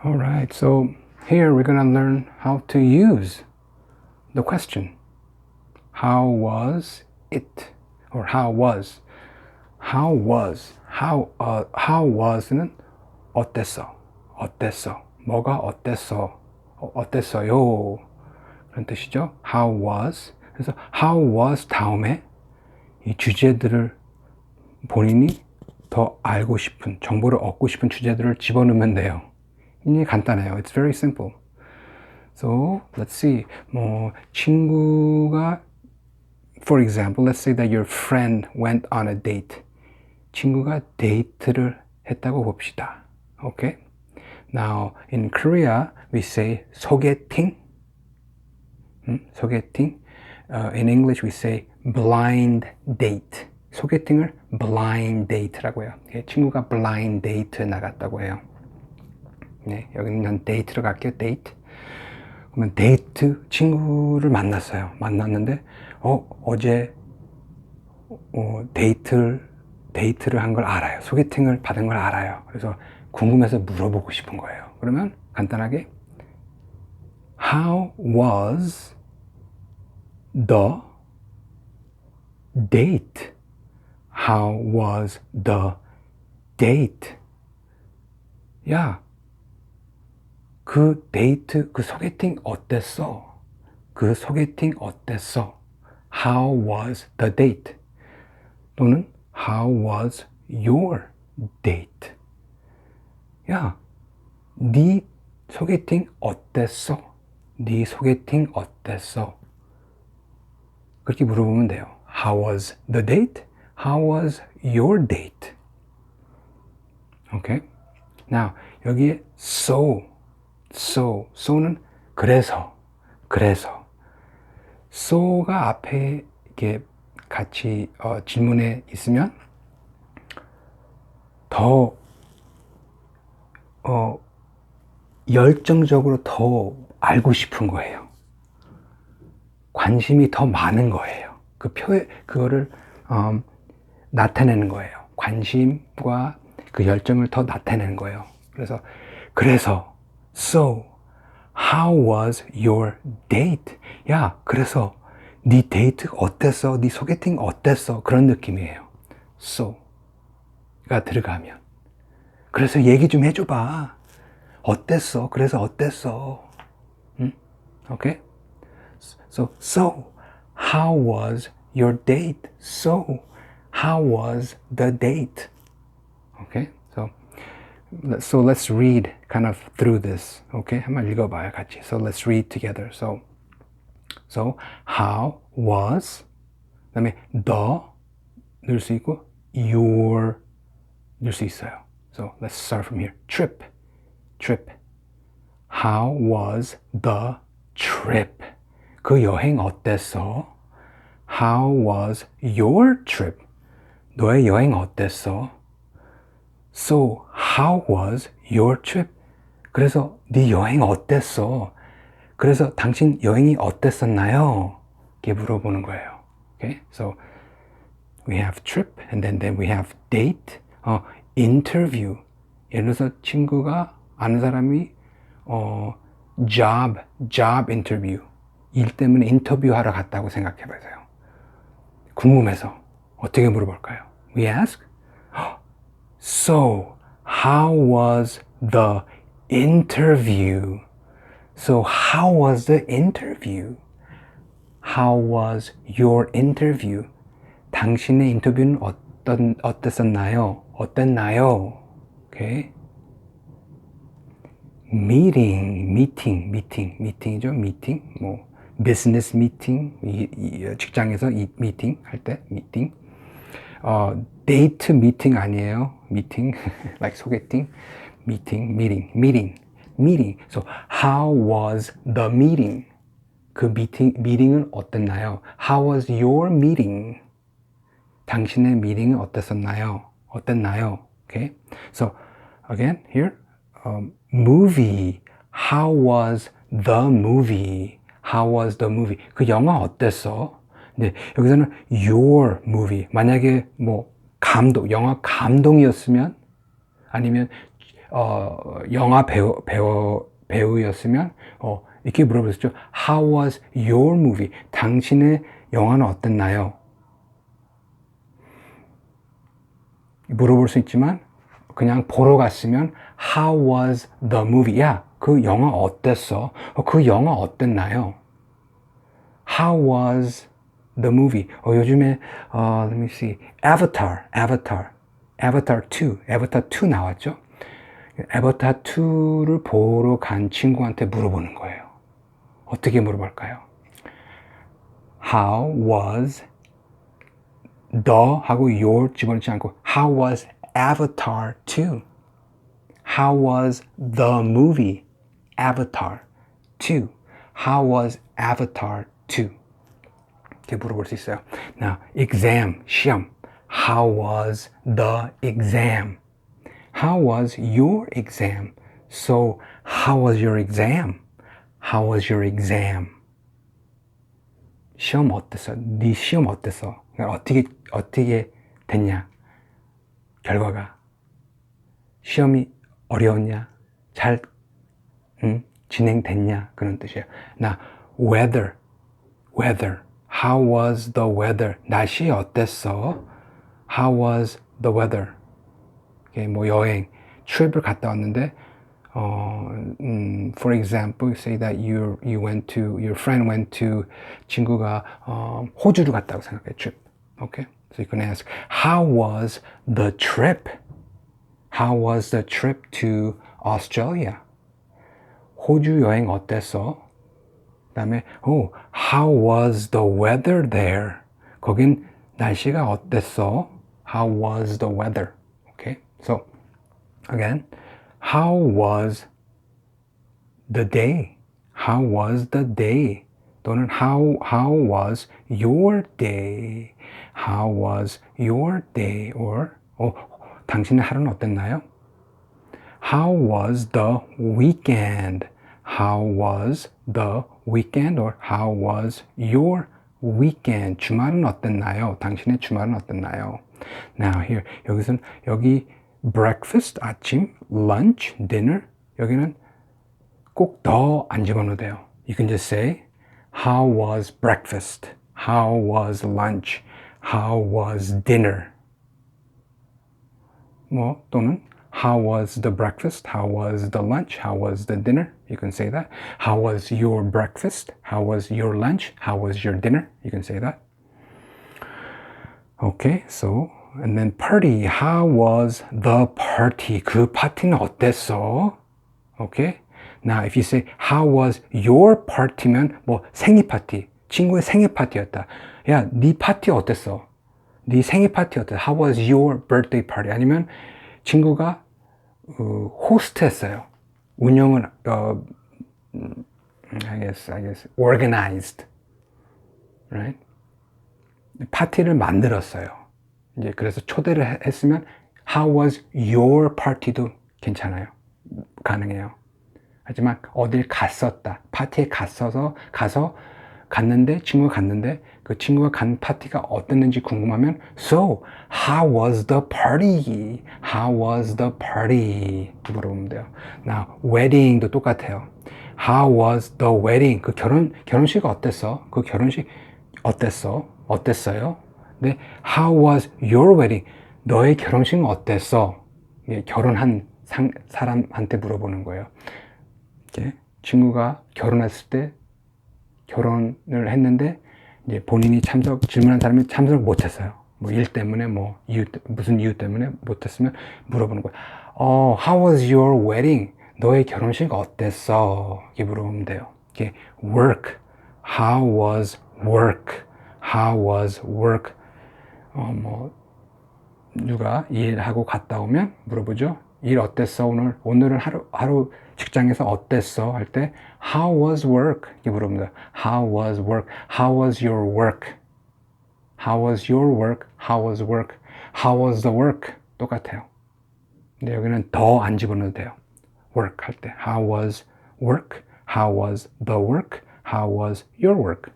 Alright, so here we're gonna learn how to use the question. How was it? Or how was? How was는 어땠어? 어땠어? 뭐가 어땠어? 어땠어요? 그런 뜻이죠. How was. 그래서 how was 다음에 이 주제들을 본인이 더 알고 싶은, 정보를 얻고 싶은 주제들을 집어넣으면 돼요. 굉장히 간단해요. It's very simple. So, let's see. 친구가, for example, let's say that your friend went on a date. 친구가 데이트를 했다고 봅시다. Okay? Now, in Korea, we say 소개팅. 소개팅. In English, we say blind date. 소개팅을 blind date라고 해요. 친구가 blind date 나갔다고 해요. 네, 여기는 데이트로 갈게요. 데이트. 그러면 데이트, 친구를 만났어요. 만났는데 어제 데이트를 한 걸 알아요. 소개팅을 받은 걸 알아요. 그래서 궁금해서 물어보고 싶은 거예요. 그러면 간단하게 How was the date? How was the date? 야, 그 데이트, 그 소개팅 어땠어? 그 소개팅 어땠어? How was the date? 또는 How was your date? 야, 네 소개팅 어땠어? 네 소개팅 어땠어? 그렇게 물어보면 돼요. How was the date? How was your date? Okay? Now, 여기에 so는 그래서. so가 앞에 이렇게 같이 질문에 있으면 더 열정적으로 더 알고 싶은 거예요. 관심이 더 많은 거예요. 그거를 나타내는 거예요. 관심과 그 열정을 더 나타내는 거예요. 그래서 so how was your date? 야, 그래서 네 데이트 어땠어? 네 소개팅 어땠어? 그런 느낌이에요. so가 들어가면. 그래서 얘기 좀 해줘봐. 어땠어? 그래서 어땠어? Okay? So, how was your date? So, how was the date? Okay? So let's read kind of through this. Okay? 한번 읽어봐요, 같이. So let's read together. So how was, 그다음에 the 넣을 수 있고 your 넣을 수 있어요. So let's start from here. Trip. How was the trip? 그 여행 어땠어? How was your trip? 너의 여행 어땠어? So, how was your trip? 그래서 네 여행 어땠어? 그래서 당신 여행이 어땠었나요? 이렇게 물어보는 거예요. Okay? So, we have trip and then we have date, interview. 예를 들어서 친구가 아는 사람이 job interview. 일 때문에 인터뷰하러 갔다고 생각해 보세요. 궁금해서 어떻게 물어볼까요? We ask, So, how was the interview? So, how was the interview? How was your interview? 당신의 인터뷰는 어땠었나요? 어땠나요? Okay. meeting이죠. meeting. business meeting, 직장에서 meeting 할 때 meeting. date meeting 아니에요. meeting, like 소개팅. meeting. So, how was the meeting? 그 meeting은 어땠나요? How was your meeting? 당신의 meeting은 어땠나요? Okay. So, again, here, movie. How was the movie? How was the movie? 그 영화 어땠어? 네, 여기서는 your movie. 만약에 영화 감동이었으면 아니면 영화 배우였으면 이렇게 물어볼 수 있죠. How was your movie? 당신의 영화는 어땠나요? 물어볼 수 있지만 그냥 보러 갔으면 How was the movie? 야, 그 영화 어땠어? 그 영화 어땠나요? How was the movie? 요즘에 let me see. Avatar 2 나왔죠? Avatar 2를 보러 간 친구한테 물어보는 거예요. 어떻게 물어볼까요? How was the 하고 your 집어넣지 않고 How was Avatar 2? How was the movie Avatar 2? How was Avatar 2? 이렇게 물어볼 수 있어요. Now, exam, 시험. How was the exam? How was your exam? So, how was your exam? How was your exam? 시험 어땠어? 네 시험 어땠어? 어떻게 됐냐? 결과가. 시험이 어려웠냐? 잘 진행됐냐? 그런 뜻이에요. 나 weather. How was the weather? 날씨 어땠어? How was the weather? 뭐 여행, trip을 갔다 왔는데, for example, say that your friend went to, 친구가 호주를 갔다고 생각해, trip. Okay? So you can ask, how was the trip? How was the trip to Australia? 호주 여행 어땠어? 그 다음에, how was the weather there? 거긴 날씨가 어땠어? How was the weather? Okay? So, again, how was the day? How was the day? 또는 how was your day? How was your day? Or, 당신의 하루는 어땠나요? How was the weekend? How was the weekend? Or how was your weekend? 주말은 어땠나요? 당신의 주말은 어땠나요? Now here, 여기 breakfast, 아침, lunch, dinner, 여기는 꼭 더 안 집어넣어도 돼요. You can just say, how was breakfast? How was lunch? How was dinner? 뭐 또는 how was the breakfast? How was the lunch? How was the dinner? You can say that. How was your breakfast? How was your lunch? How was your dinner? You can say that. Okay, so and then party. How was the party? 그 파티는 어땠어? Okay. Now, if you say how was your party면 뭐 생일 파티, 친구의 생일 파티였다. 야, 네 파티 어땠어? 네 생일 파티 어땠어? How was your birthday party? 아니면 친구가 호스트했어요. 운영을 I guess organized, right? 파티를 만들었어요. 이제 그래서 초대를 했으면 how was your party도 괜찮아요. 가능해요. 하지만 어딜 갔었다. 파티에 갔는데 친구가 갔는데 그 친구가 간 파티가 어땠는지 궁금하면 So, how was the party? How was the party? 물어보면 돼요. Now, wedding도 똑같아요. How was the wedding? 그 결혼식 어땠어? 그 결혼식 어땠어? 어땠어요? 네, How was your wedding? 너의 결혼식은 어땠어? 결혼한 사람한테 물어보는 거예요. 친구가 결혼했을 때 결혼을 했는데 이제 본인이 질문한 사람이 참석을 못했어요. 뭐 일 때문에 무슨 이유 때문에 못했으면 물어보는 거예요. How was your wedding? 너의 결혼식 어땠어? 이렇게 물어보면 돼요. 이렇게 work. How was work? How was work? 누가 일하고 갔다 오면 물어보죠. 일 어땠어? 오늘은 하루 직장에서 어땠어? 할 때 How was work? 이렇게 물어봅니다. How was work? How was your work? How was your work? How was work? How was the work? 똑같아요. 근데 여기는 더 안 집어넣어도 돼요. work 할 때 How was work? How was the work? How was your work?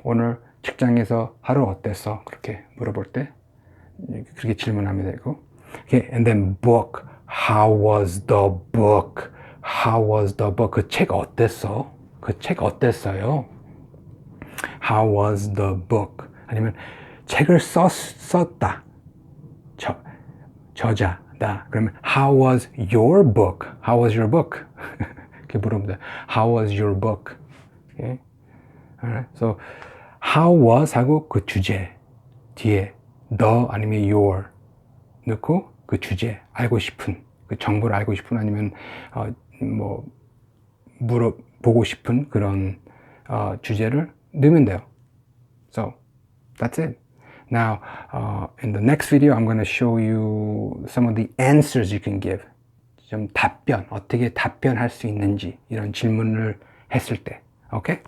오늘 직장에서 하루 어땠어? 그렇게 물어볼 때 그렇게 질문하면 되고. Okay, and then book. How was the book? How was the book? 그 책 어땠어? 그 책 어땠어요? How was the book? 아니면 책을 썼다. 저자다. 그러면 How was your book? How was your book? 이렇게 물어보면 돼. How was your book? Okay? Alright. So how was 하고 그 주제 뒤에 the 아니면 your 넣고 그 주제 알고 싶은 그 정보를 알고 싶은 아니면 뭐 물어보고 싶은 그런 주제를 넣으면 돼요. So that's it. Now in the next video I'm going to show you some of the answers you can give. 좀 답변 어떻게 답변할 수 있는지 이런 질문을 했을 때. Okay?